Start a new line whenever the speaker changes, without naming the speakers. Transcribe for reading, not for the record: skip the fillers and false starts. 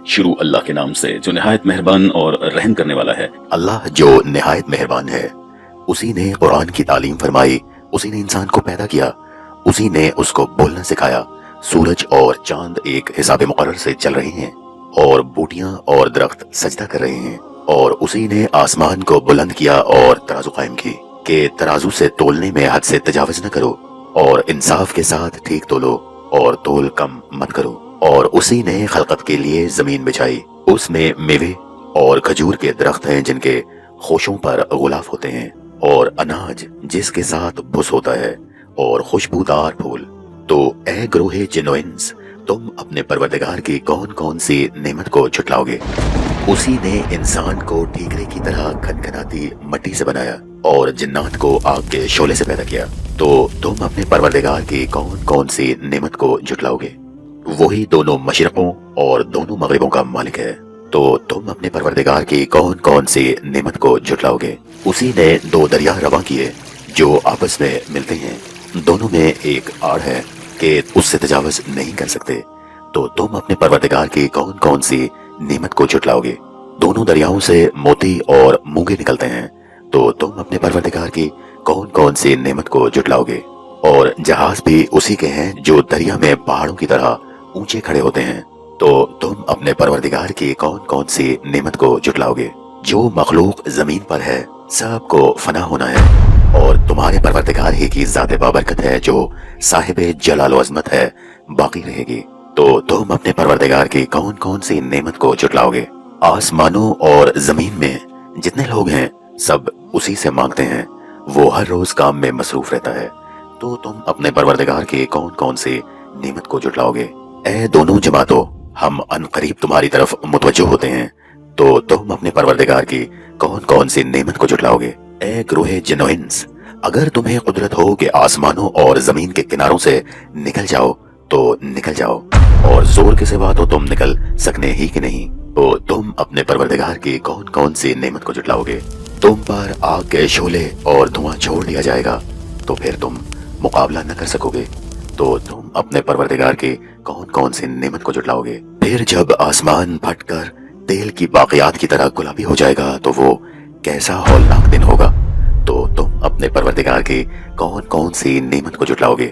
شروع اللہ کے نام سے جو نہایت مہربان اور رحم کرنے والا ہے۔
اللہ جو نہایت مہربان ہے، اسی نے قرآن کی تعلیم فرمائی، اسی نے انسان کو پیدا کیا، اسی نے اس کو بولنا سکھایا۔ سورج اور چاند ایک حساب مقرر سے چل رہے ہیں، اور بوٹیاں اور درخت سجدہ کر رہے ہیں، اور اسی نے آسمان کو بلند کیا اور ترازو قائم کی کہ ترازو سے تولنے میں حد سے تجاوز نہ کرو، اور انصاف کے ساتھ ٹھیک تولو اور تول کم مت کرو۔ اور اسی نے خلقت کے لیے زمین بچھائی، اس میں میوے اور کھجور کے درخت ہیں جن کے خوشوں پر غلاف ہوتے ہیں، اور اناج جس کے ساتھ بھس ہوتا ہے، اور خوشبودار پھول۔ تو اے گروہ جن و انس، تم اپنے پروردگار کی کون کون سی نعمت کو جھٹلاؤ گے؟ اسی نے انسان کو ٹھیکرے کی طرح کھنکھناتی مٹی سے بنایا اور جنات کو آگ کے شعلے سے پیدا کیا۔ تو تم اپنے پروردگار کی کون کون سی نعمت کو جھٹلاؤ گے؟ وہی دونوں مشرقوں اور دونوں مغربوں کا مالک ہے۔ تو تم اپنے پروردگار کی کون کون سی نعمت کو جھٹلاؤ گے؟ اسی نے دو دریا رواں کیے جو آپس میں ملتے ہیں، دونوں میں ایک آڑ ہے کہ اس سے تجاوز نہیں کر سکتے۔ تو تم اپنے پروردگار کی کون کون سی نعمت کو جھٹلاؤ گے؟ دونوں دریاؤں سے موتی اور مونگے نکلتے ہیں، تو تم اپنے پروردگار کی کون کون سی نعمت کو جھٹلاؤ گے؟ اور جہاز بھی اسی کے ہیں جو دریا میں پہاڑوں کی طرح اونچے کھڑے ہوتے ہیں، تو تم اپنے پروردگار کی کون کون سی نعمت کو جھٹلاؤ گے؟ جو مخلوق زمین پر ہے سب کو فنا ہونا ہے، اور تمہارے پروردگار ہی کی ذات بابرکت ہے جو صاحب جلال و عظمت ہے، باقی رہے گی۔ تو تم اپنے پروردگار کی کون کون سی نعمت کو جھٹلاؤ گے؟ آسمانوں اور زمین میں جتنے لوگ ہیں سب اسی سے مانگتے ہیں، وہ ہر روز کام میں مصروف رہتا ہے۔ تو تم اپنے پروردگار کی کون کون سی نعمت کو جھٹلاؤ گے؟ اے دونوں جماعتوں، ہم ان قریب تمہاری طرف متوجہ ہوتے ہیں، تو تم اپنے پروردگار کی کون کون سی نعمت کو جھٹلاؤ گے؟ اے گروہ جن و انس، اگر تمہیں قدرت ہو کہ آسمانوں اور زمین کے کناروں سے نکل جاؤ تو نکل جاؤ، اور زور کے سوا تو تم نکل سکنے ہی کہ نہیں، تو تم اپنے پروردگار کی کون کون سی نعمت کو جھٹلاؤ گے؟ تم پر آگ کے شعلے اور دھواں چھوڑ دیا جائے گا، تو پھر تم مقابلہ نہ کر سکو گے، تو تم اپنے پروردگار کی کون کون سی نعمت کو جھٹلاؤ گے؟ پھر جب آسمان پھٹ کر تیل کی باقیات کی طرح گلابی ہو جائے گا تو وہ کیسا ہولناک دن ہوگا۔ تو تم اپنے پروردگار کی کون کون سی نعمت کو جھٹلاؤ گے؟